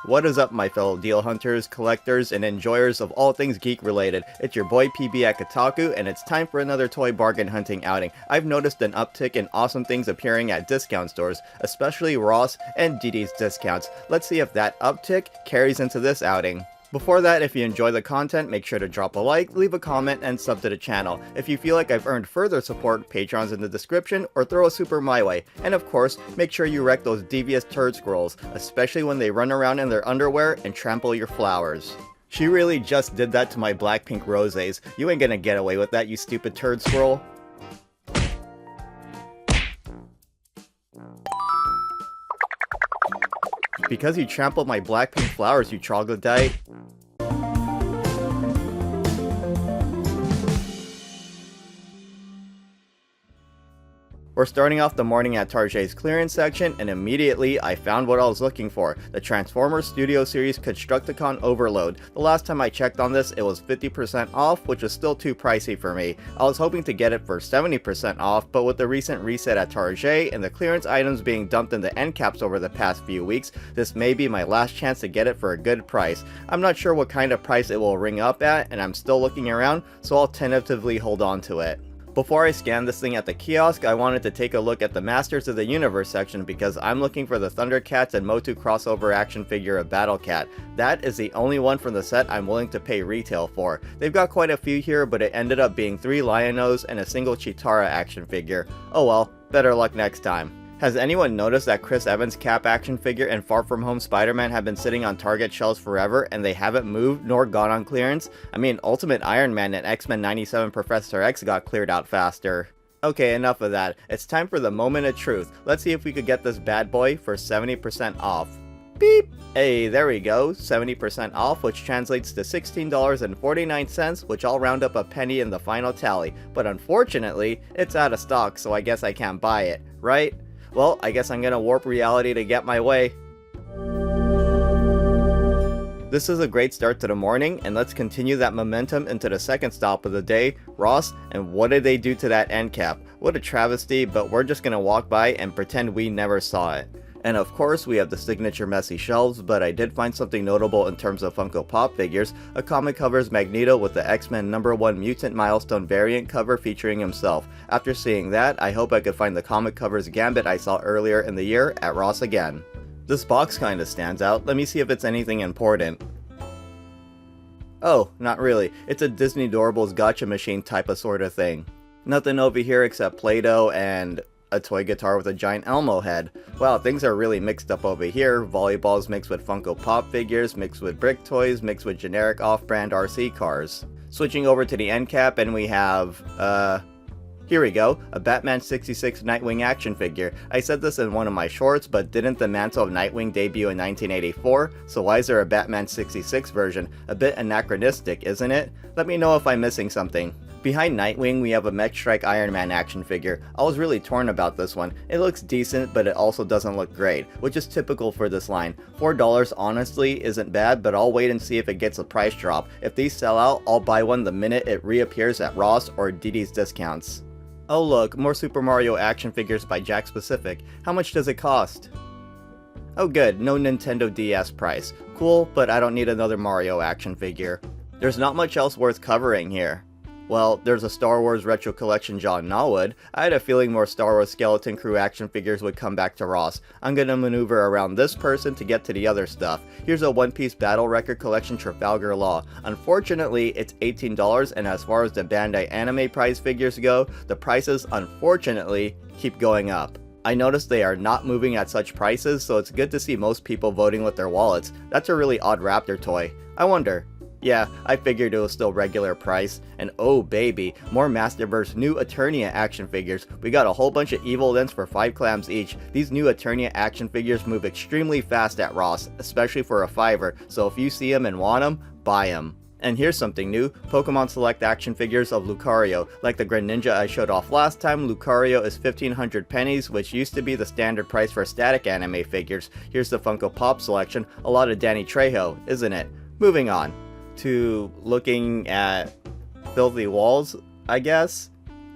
What is up, my fellow deal hunters, collectors, and enjoyers of all things geek related? It's your boy PB at Kotaku, and it's time for another toy bargain hunting outing. I've noticed an uptick in awesome things appearing at discount stores, especially Ross and DD's discounts. Let's see if that uptick carries into this outing. Before that, if you enjoy the content, make sure to drop a like, leave a comment, and sub to the channel. If you feel like I've earned further support, Patreon's in the description, or throw a super my way. And of course, make sure you wreck those devious turd squirrels, especially when they run around in their underwear and trample your flowers. She really just did that to my Blackpink roses. You ain't gonna get away with that, you stupid turd squirrel. Because you trampled my Blackpink flowers, you troglodyte. We're starting off the morning at Target's clearance section, and immediately I found what I was looking for, the Transformers Studio Series Constructicon Overload. The last time I checked on this, it was 50% off, which is still too pricey for me. I was hoping to get it for 70% off, but with the recent reset at Target and the clearance items being dumped in the end caps over the past few weeks, this may be my last chance to get it for a good price. I'm not sure what kind of price it will ring up at, and I'm still looking around, so I'll tentatively hold on to it. Before I scanned this thing at the kiosk, I wanted to take a look at the Masters of the Universe section because I'm looking for the Thundercats and Motu crossover action figure of Battle Cat. That is the only one from the set I'm willing to pay retail for. They've got quite a few here, but it ended up being 3 Lion-O's and a single Chitara action figure. Oh well, better luck next time. Has anyone noticed that Chris Evans' Cap action figure and Far From Home Spider-Man have been sitting on Target shelves forever and they haven't moved nor gone on clearance? I mean, Ultimate Iron Man and X-Men 97 Professor X got cleared out faster. Okay, enough of that. It's time for the moment of truth. Let's see if we could get this bad boy for 70% off. Beep! Hey, there we go, 70% off, which translates to $16.49, which I'll round up a penny in the final tally. But unfortunately, it's out of stock, so I guess I can't buy it, right? Well, I guess I'm gonna warp reality to get my way. This is a great start to the morning, and let's continue that momentum into the second stop of the day, Ross, and what did they do to that end cap? What a travesty, but we're just gonna walk by and pretend we never saw it. And of course, we have the signature messy shelves, but I did find something notable in terms of Funko Pop figures. A comic covers Magneto with the X-Men #1 Mutant Milestone variant cover featuring himself. After seeing that, I hope I could find the comic covers Gambit I saw earlier in the year at Ross again. This box kinda stands out. Let me see if it's anything important. Oh, not really. It's a Disney Doorables gotcha machine type of sorta thing. Nothing over here except Play-Doh and a toy guitar with a giant Elmo head. Wow, things are really mixed up over here. Volleyballs mixed with Funko Pop figures, mixed with brick toys, mixed with generic off-brand RC cars. Switching over to the end cap, and we have, here we go, a Batman 66 Nightwing action figure. I said this in one of my shorts, but didn't the Mantle of Nightwing debut in 1984? So why is there a Batman 66 version? A bit anachronistic, isn't it? Let me know if I'm missing something. Behind Nightwing, we have a Mech Strike Iron Man action figure. I was really torn about this one. It looks decent, but it also doesn't look great, which is typical for this line. $4 honestly isn't bad, but I'll wait and see if it gets a price drop. If these sell out, I'll buy one the minute it reappears at Ross or DD's discounts. Oh look, more Super Mario action figures by Jakks Pacific. How much does it cost? Oh good, no Nintendo DS price. Cool, but I don't need another Mario action figure. There's not much else worth covering here. Well, there's a Star Wars Retro Collection John Norwood. I had a feeling more Star Wars Skeleton Crew action figures would come back to Ross. I'm gonna maneuver around this person to get to the other stuff. Here's a One Piece Battle Record Collection Trafalgar Law. Unfortunately, it's $18, and as far as the Bandai anime prize figures go, the prices unfortunately keep going up. I noticed they are not moving at such prices, so it's good to see most people voting with their wallets. That's a really odd Raptor toy. I wonder. Yeah, I figured it was still regular price. And oh baby, more Masterverse new Eternia action figures. We got a whole bunch of Evil Lens for 5 clams each. These new Eternia action figures move extremely fast at Ross, especially for a $5, so if you see them and want them, buy them. And here's something new, Pokemon Select action figures of Lucario. Like the Greninja I showed off last time, Lucario is 1,500 pennies, which used to be the standard price for static anime figures. Here's the Funko Pop selection, a lot of Danny Trejo, isn't it? Moving on to looking at filthy walls, I guess?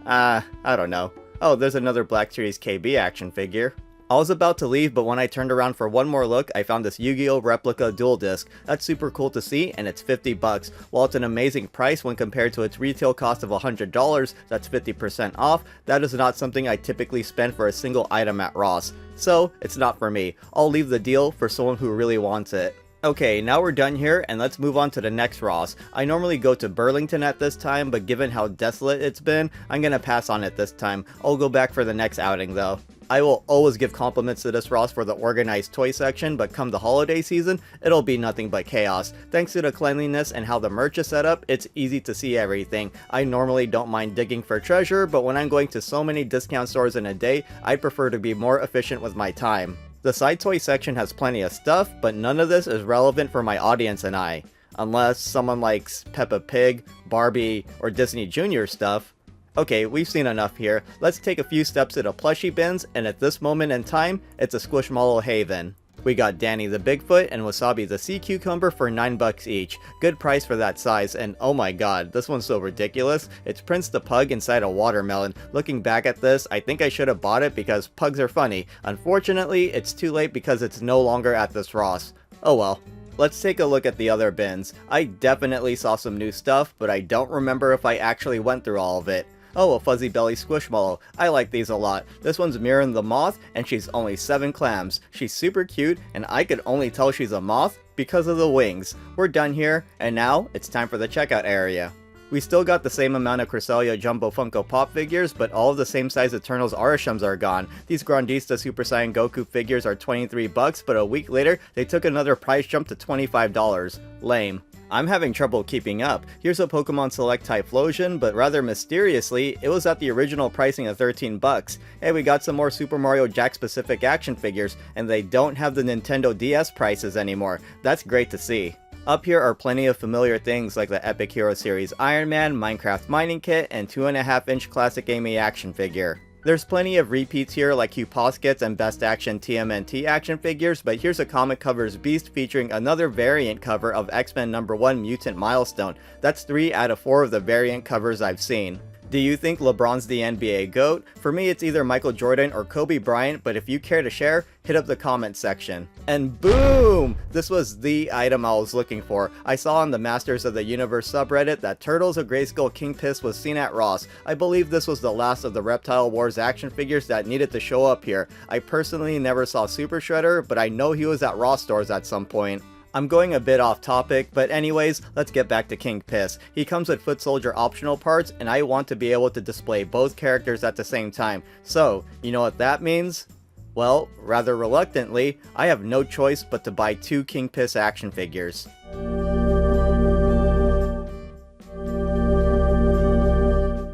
I don't know. Oh, there's another Black Series KB action figure. I was about to leave, but when I turned around for one more look, I found this Yu-Gi-Oh! Replica dual disc. That's super cool to see, and it's 50 bucks. While it's an amazing price when compared to its retail cost of $100, that's 50% off, that is not something I typically spend for a single item at Ross. So, it's not for me. I'll leave the deal for someone who really wants it. Okay, now we're done here, and let's move on to the next Ross. I normally go to Burlington at this time, but given how desolate it's been, I'm gonna pass on it this time. I'll go back for the next outing though. I will always give compliments to this Ross for the organized toy section, but come the holiday season, it'll be nothing but chaos. Thanks to the cleanliness and how the merch is set up, it's easy to see everything. I normally don't mind digging for treasure, but when I'm going to so many discount stores in a day, I prefer to be more efficient with my time. The side toy section has plenty of stuff, but none of this is relevant for my audience and I. Unless someone likes Peppa Pig, Barbie, or Disney Junior stuff. Okay, we've seen enough here. Let's take a few steps to the plushie bins, and at this moment in time, it's a Squishmallow haven. We got Danny the Bigfoot and Wasabi the Sea Cucumber for 9 bucks each. Good price for that size, and oh my god, this one's so ridiculous. It's Prince the Pug inside a watermelon. Looking back at this, I think I should have bought it because pugs are funny. Unfortunately, it's too late because it's no longer at this Ross. Oh well. Let's take a look at the other bins. I definitely saw some new stuff, but I don't remember if I actually went through all of it. Oh, a Fuzzy Belly Squishmallow. I like these a lot. This one's Mirren the Moth, and she's only 7 clams. She's super cute, and I could only tell she's a moth because of the wings. We're done here, and now it's time for the checkout area. We still got the same amount of Cresselia Jumbo Funko Pop figures, but all of the same size Eternals Arishams are gone. These Grandista Super Saiyan Goku figures are 23 bucks, but a week later, they took another price jump to $25. Lame. I'm having trouble keeping up. Here's a Pokemon Select Typhlosion, but rather mysteriously, it was at the original pricing of 13 bucks. Hey, we got some more Super Mario Jack specific action figures, and they don't have the Nintendo DS prices anymore. That's great to see. Up here are plenty of familiar things like the Epic Hero Series Iron Man, Minecraft Mining Kit, and 2.5-inch Classic Amy action figure. There's plenty of repeats here like Hugh Poskets and Best Action TMNT action figures, but here's a comic covers Beast featuring another variant cover of X-Men #1 Mutant Milestone. That's 3 out of 4 of the variant covers I've seen. Do you think LeBron's the NBA GOAT? For me, it's either Michael Jordan or Kobe Bryant, but if you care to share, hit up the comment section. And boom! This was the item I was looking for. I saw on the Masters of the Universe subreddit that Turtles of Grayskull King Piss was seen at Ross. I believe this was the last of the Reptile Wars action figures that needed to show up here. I personally never saw Super Shredder, but I know he was at Ross stores at some point. I'm going a bit off topic, but anyways, let's get back to King Piss. He comes with Foot Soldier optional parts, and I want to be able to display both characters at the same time. So, you know what that means? Well, rather reluctantly, I have no choice but to buy 2 King Piss action figures.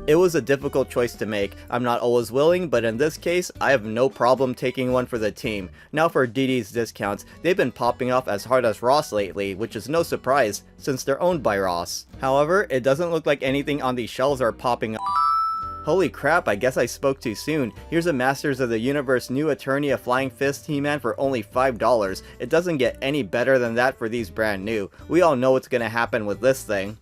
It was a difficult choice to make. I'm not always willing, but in this case, I have no problem taking one for the team. Now for DD's discounts. They've been popping off as hard as Ross lately, which is no surprise, since they're owned by Ross. However, it doesn't look like anything on these shelves are popping up. Holy crap, I guess I spoke too soon. Here's a Masters of the Universe new Eternia Flying Fist He-Man for only $5. It doesn't get any better than that for these brand new. We all know what's gonna happen with this thing.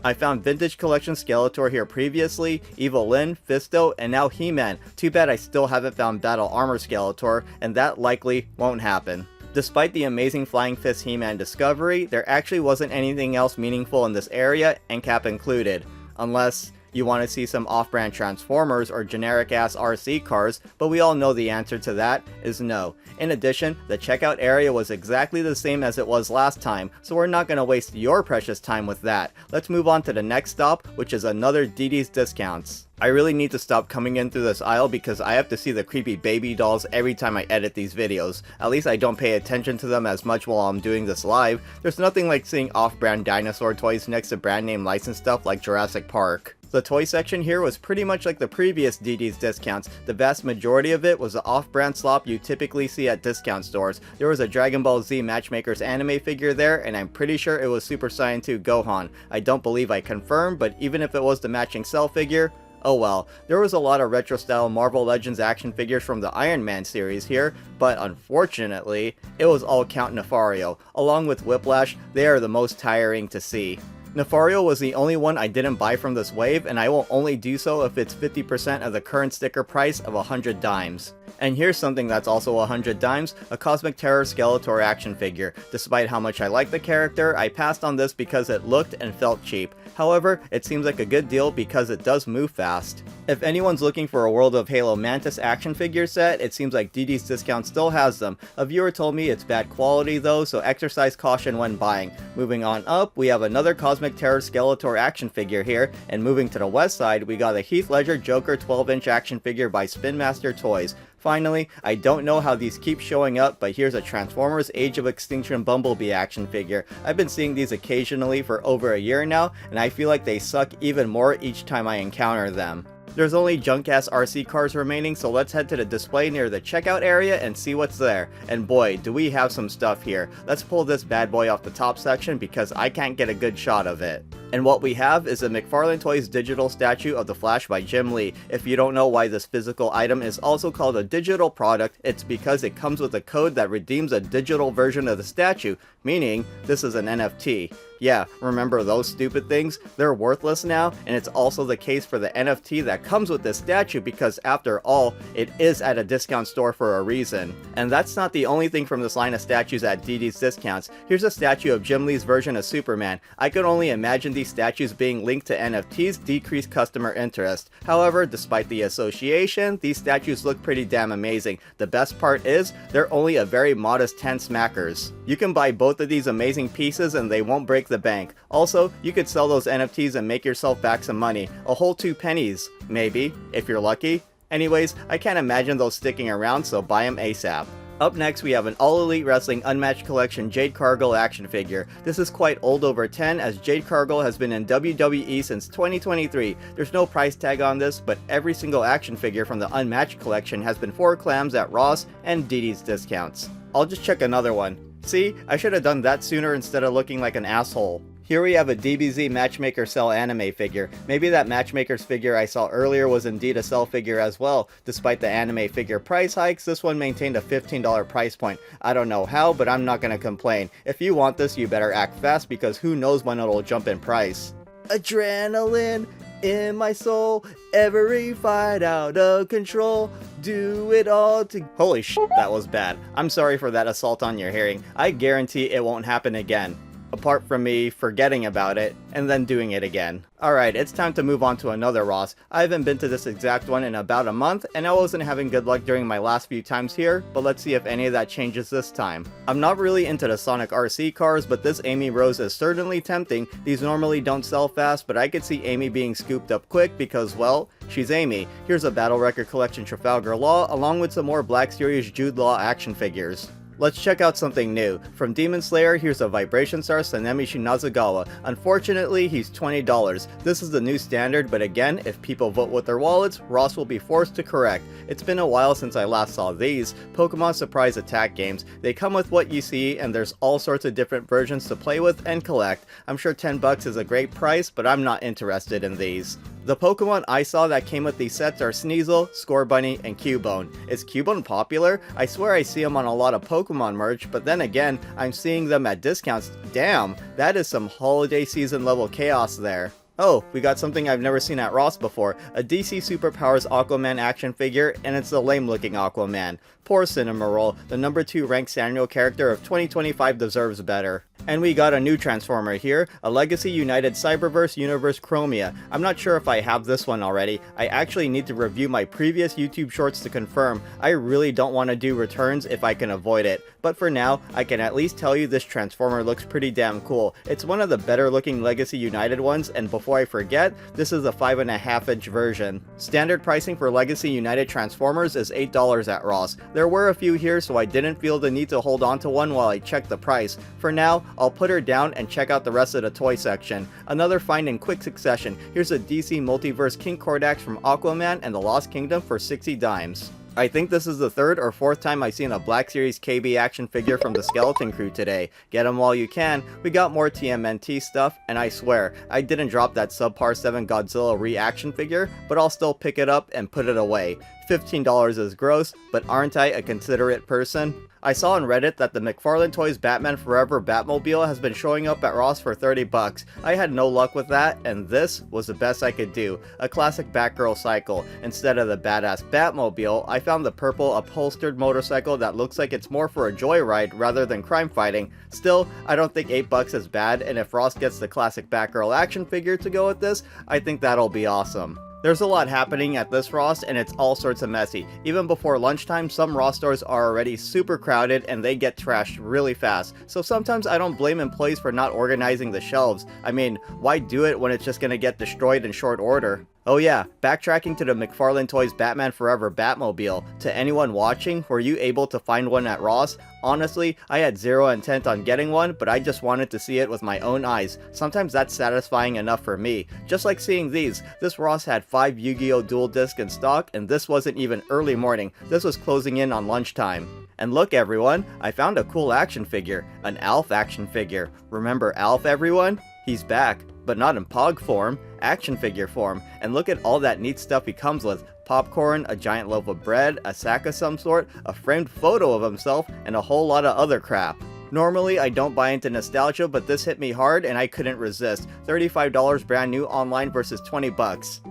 I found Vintage Collection Skeletor here previously, Evil Lyn, Fisto, and now He-Man. Too bad I still haven't found Battle Armor Skeletor, and that likely won't happen. Despite the amazing Flying Fist He-Man discovery, there actually wasn't anything else meaningful in this area, NCAP included. Unless you want to see some off-brand Transformers or generic-ass RC cars, but we all know the answer to that is no. In addition, the checkout area was exactly the same as it was last time, so we're not going to waste your precious time with that. Let's move on to the next stop, which is another DD's discounts. I really need to stop coming in through this aisle because I have to see the creepy baby dolls every time I edit these videos. At least I don't pay attention to them as much while I'm doing this live. There's nothing like seeing off-brand dinosaur toys next to brand name licensed stuff like Jurassic Park. The toy section here was pretty much like the previous DD's discounts. The vast majority of it was the off-brand slop you typically see at discount stores. There was a Dragon Ball Z Matchmaker's anime figure there, and I'm pretty sure it was Super Saiyan 2 Gohan. I don't believe I confirmed, but even if it was the matching cell figure, oh well. There was a lot of retro-style Marvel Legends action figures from the Iron Man series here, but unfortunately, it was all Count Nefario. Along with Whiplash, they are the most tiring to see. Nefario was the only one I didn't buy from this wave, and I will only do so if it's 50% of the current sticker price of 100 dimes. And here's something that's also 100 dimes, a Cosmic Terror Skeletor action figure. Despite how much I like the character, I passed on this because it looked and felt cheap. However, it seems like a good deal because it does move fast. If anyone's looking for a World of Halo Mantis action figure set, it seems like DD's Discount still has them. A viewer told me it's bad quality though, so exercise caution when buying. Moving on up, we have another Cosmic Terror Skeletor action figure here, and moving to the west side, we got a Heath Ledger Joker 12-inch action figure by Spin Master Toys. Finally, I don't know how these keep showing up, but here's a Transformers Age of Extinction Bumblebee action figure. I've been seeing these occasionally for over a year now, and I feel like they suck even more each time I encounter them. There's only junk-ass RC cars remaining, so let's head to the display near the checkout area and see what's there. And boy, do we have some stuff here. Let's pull this bad boy off the top section because I can't get a good shot of it. And what we have is a McFarlane Toys digital statue of the Flash by Jim Lee. If you don't know why this physical item is also called a digital product, it's because it comes with a code that redeems a digital version of the statue, meaning this is an NFT. Yeah, remember those stupid things? They're worthless now, and it's also the case for the NFT that comes with this statue because after all, it is at a discount store for a reason. And that's not the only thing from this line of statues at DD's Discounts. Here's a statue of Jim Lee's version of Superman. I could only imagine these statues being linked to NFTs decrease customer interest. However, despite the association, these statues look pretty damn amazing. The best part is, they're only a very modest 10 smackers. You can buy both of these amazing pieces and they won't break the bank. Also, you could sell those NFTs and make yourself back some money. A whole 2 pennies, maybe, if you're lucky. Anyways, I can't imagine those sticking around, so buy them ASAP. Up next, we have an All Elite Wrestling Unmatched Collection Jade Cargill action figure. This is quite old over 10 as Jade Cargill has been in WWE since 2023. There's no price tag on this, but every single action figure from the Unmatched collection has been 4 clams at Ross and DD's Discounts. I'll just check another one. See, I should have done that sooner instead of looking like an asshole. Here we have a DBZ Matchmaker Cell anime figure. Maybe that Matchmaker's figure I saw earlier was indeed a Cell figure as well. Despite the anime figure price hikes, this one maintained a $15 price point. I don't know how, but I'm not gonna complain. If you want this, you better act fast because who knows when it'll jump in price. Adrenaline in my soul, every fight out of control, do it all to— Holy shit, that was bad. I'm sorry for that assault on your hearing. I guarantee it won't happen again. Apart from me forgetting about it, and then doing it again. Alright, it's time to move on to another Ross. I haven't been to this exact one in about a month, and I wasn't having good luck during my last few times here, but let's see if any of that changes this time. I'm not really into the Sonic RC cars, but this Amy Rose is certainly tempting. These normally don't sell fast, but I could see Amy being scooped up quick because, well, she's Amy. Here's a Battle Record Collection Trafalgar Law, along with some more Black Series Jude Law action figures. Let's check out something new. From Demon Slayer, here's a Vibration Star Sanemi Shinazagawa. Unfortunately, he's $20. This is the new standard, but again, if people vote with their wallets, Ross will be forced to correct. It's been a while since I last saw these. Pokemon Surprise Attack games. They come with what you see, and there's all sorts of different versions to play with and collect. I'm sure $10 is a great price, but I'm not interested in these. The Pokemon I saw that came with these sets are Sneasel, Scorbunny, and Cubone. Is Cubone popular? I swear I see him on a lot of Pokemon merch, but then again, I'm seeing them at discounts. Damn, that is some holiday season level chaos there. Oh, we got something I've never seen at Ross before, a DC Superpowers Aquaman action figure, and it's a lame looking Aquaman. Poor Cinnamoroll, the number 2 ranked Sanrio character of 2025 deserves better. And we got a new Transformer here, a Legacy United Cyberverse Universe Chromia. I'm not sure if I have this one already. I actually need to review my previous YouTube shorts to confirm. I really don't want to do returns if I can avoid it. But for now, I can at least tell you this Transformer looks pretty damn cool. It's one of the better looking Legacy United ones, and before I forget, this is a 5.5-inch version. Standard pricing for Legacy United Transformers is $8 at Ross. There were a few here, so I didn't feel the need to hold on to one while I checked the price. For now, I'll put her down and check out the rest of the toy section. Another find in quick succession. Here's a DC Multiverse King Kordax from Aquaman and the Lost Kingdom for 60 dimes. I think this is the 3rd or 4th time I've seen a Black Series KB action figure from the Skeleton Crew today. Get them while you can. We got more TMNT stuff, and I swear, I didn't drop that Subpar 7 Godzilla reaction figure, but I'll still pick it up and put it away. $15 is gross, but aren't I a considerate person? I saw on Reddit that the McFarlane Toys Batman Forever Batmobile has been showing up at Ross for 30 bucks. I had no luck with that, and this was the best I could do. A classic Batgirl cycle. Instead of the badass Batmobile, I found the purple upholstered motorcycle that looks like it's more for a joyride rather than crime fighting. Still, I don't think 8 bucks is bad, and if Ross gets the classic Batgirl action figure to go with this, I think that'll be awesome. There's a lot happening at this Ross, and it's all sorts of messy. Even before lunchtime, some Ross stores are already super crowded and they get trashed really fast. So sometimes I don't blame employees for not organizing the shelves. I mean, why do it when it's just gonna get destroyed in short order? Oh yeah, backtracking to the McFarlane Toys Batman Forever Batmobile. To anyone watching, were you able to find one at Ross? Honestly, I had zero intent on getting one, but I just wanted to see it with my own eyes. Sometimes that's satisfying enough for me. Just like seeing these, this Ross had 5 Yu-Gi-Oh! Dual Disc in stock, and this wasn't even early morning, this was closing in on lunchtime. And look everyone, I found a cool action figure, an Alf action figure. Remember Alf everyone? He's back, but not in Pog form, action figure form, and look at all that neat stuff he comes with. Popcorn, a giant loaf of bread, a sack of some sort, a framed photo of himself, and a whole lot of other crap. Normally I don't buy into nostalgia, but this hit me hard and I couldn't resist. $35 brand new online versus 20 bucks.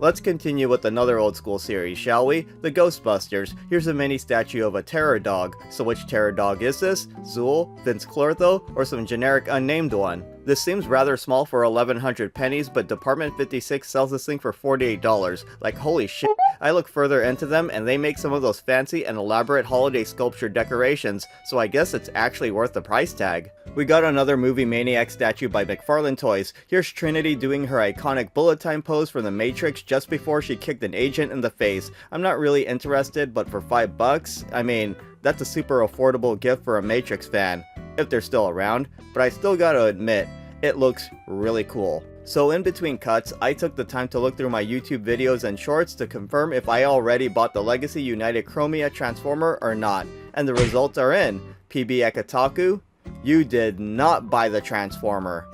Let's continue with another old school series, shall we? The Ghostbusters. Here's a mini statue of a terror dog. So which terror dog is this? Zool, Vince Clortho, or some generic unnamed one? This seems rather small for 1100 pennies, but Department 56 sells this thing for $48. Like holy shit, I look further into them and they make some of those fancy and elaborate holiday sculpture decorations, so I guess it's actually worth the price tag. We got another movie maniac statue by McFarlane Toys. Here's Trinity doing her iconic bullet time pose from The Matrix just before she kicked an agent in the face. I'm not really interested, but for 5 bucks, I mean, that's a super affordable gift for a Matrix fan. If they're still around, but I still gotta admit, it looks really cool. So in between cuts, I took the time to look through my YouTube videos and shorts to confirm if I already bought the Legacy United Chromia Transformer or not, and the results are in. PB Ekataku, you did not buy the Transformer.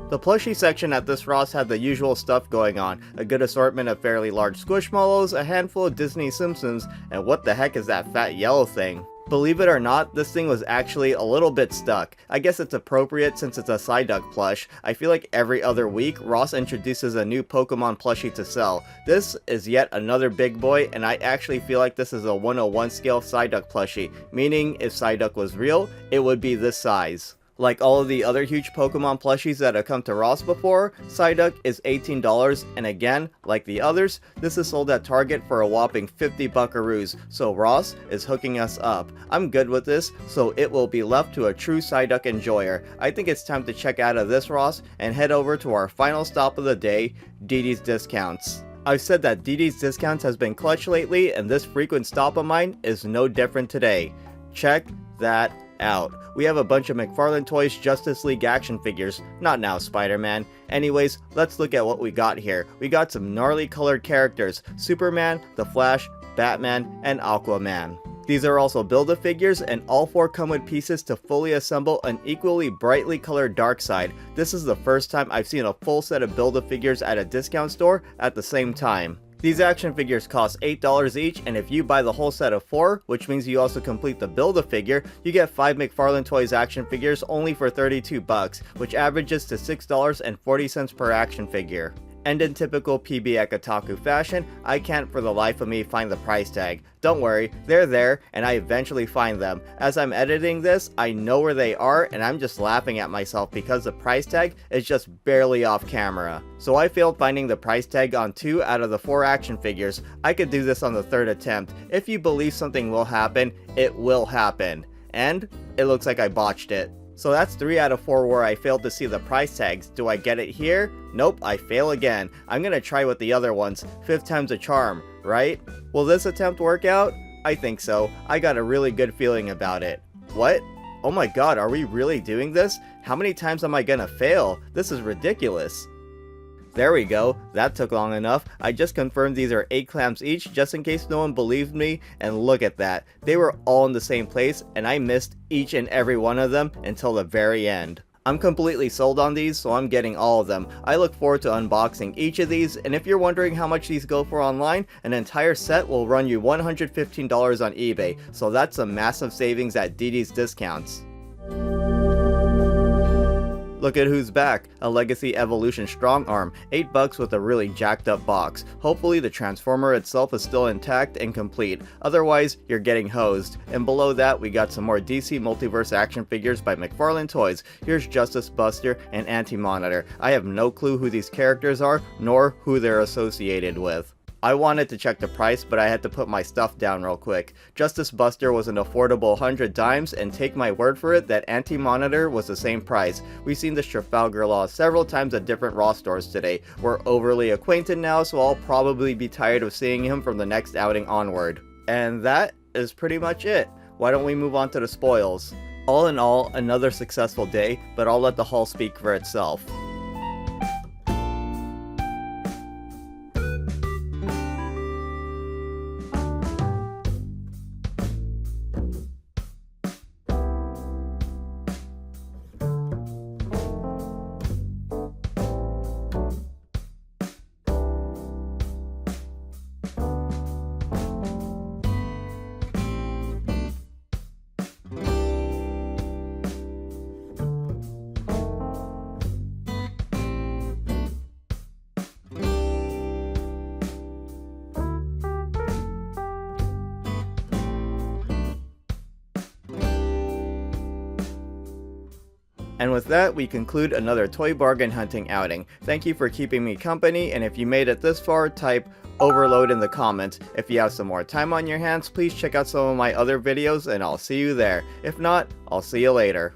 The plushie section at this Ross had the usual stuff going on, a good assortment of fairly large Squishmallows, a handful of Disney Simpsons, and what the heck is that fat yellow thing? Believe it or not, this thing was actually a little bit stuck. I guess it's appropriate since it's a Psyduck plush. I feel like every other week, Ross introduces a new Pokemon plushie to sell. This is yet another big boy, and I actually feel like this is a 101 scale Psyduck plushie, meaning if Psyduck was real, it would be this size. Like all of the other huge Pokemon plushies that have come to Ross before, Psyduck is $18, and again, like the others, this is sold at Target for a whopping 50 buckaroos, so Ross is hooking us up. I'm good with this, so it will be left to a true Psyduck enjoyer. I think it's time to check out of this Ross and head over to our final stop of the day, DD's Discounts. I've said that DD's Discounts has been clutch lately, and this frequent stop of mine is no different today. Check that out. We have a bunch of McFarlane Toys Justice League action figures. Not now, Spider-Man. Anyways, let's look at what we got here. We got some gnarly colored characters. Superman, The Flash, Batman, and Aquaman. These are also Build-A-Figures, and all 4 come with pieces to fully assemble an equally brightly colored Darkseid. This is the first time I've seen a full set of Build-A-Figures at a discount store at the same time. These action figures cost $8 each, and if you buy the whole set of 4, which means you also complete the Build-A-Figure, you get 5 McFarlane Toys action figures only for 32 bucks, which averages to $6.40 per action figure. And in typical PB Ekataku fashion, I can't for the life of me find the price tag. Don't worry, they're there, and I eventually find them. As I'm editing this, I know where they are, and I'm just laughing at myself because the price tag is just barely off camera. So I failed finding the price tag on 2 out of the 4 action figures. I could do this on the 3rd attempt. If you believe something will happen, it will happen. And it looks like I botched it. So that's 3 out of 4 where I failed to see the price tags. Do I get it here? Nope, I fail again. I'm gonna try with the other ones. 5th time's a charm, right? Will this attempt work out? I think so. I got a really good feeling about it. What? Oh my god, are we really doing this? How many times am I gonna fail? This is ridiculous. There we go, that took long enough. I just confirmed these are 8 clams each just in case no one believed me, and look at that. They were all in the same place and I missed each and every one of them until the very end. I'm completely sold on these, so I'm getting all of them. I look forward to unboxing each of these, and if you're wondering how much these go for online, an entire set will run you $115 on eBay, so that's a massive savings at DD's discounts. Look at who's back, a Legacy Evolution Strong Arm, $8 with a really jacked up box. Hopefully the Transformer itself is still intact and complete, otherwise you're getting hosed. And below that we got some more DC Multiverse action figures by McFarlane Toys. Here's Justice Buster and Anti-Monitor. I have no clue who these characters are, nor who they're associated with. I wanted to check the price, but I had to put my stuff down real quick. Justice Buster was an affordable 100 dimes, and take my word for it that Anti-Monitor was the same price. We've seen this Trafalgar Law several times at different Raw stores today. We're overly acquainted now, so I'll probably be tired of seeing him from the next outing onward. And that is pretty much it. Why don't we move on to the spoils? All in all, another successful day, but I'll let the haul speak for itself. And with that, we conclude another toy bargain hunting outing. Thank you for keeping me company, and if you made it this far, type overload in the comments. If you have some more time on your hands, please check out some of my other videos, and I'll see you there. If not, I'll see you later.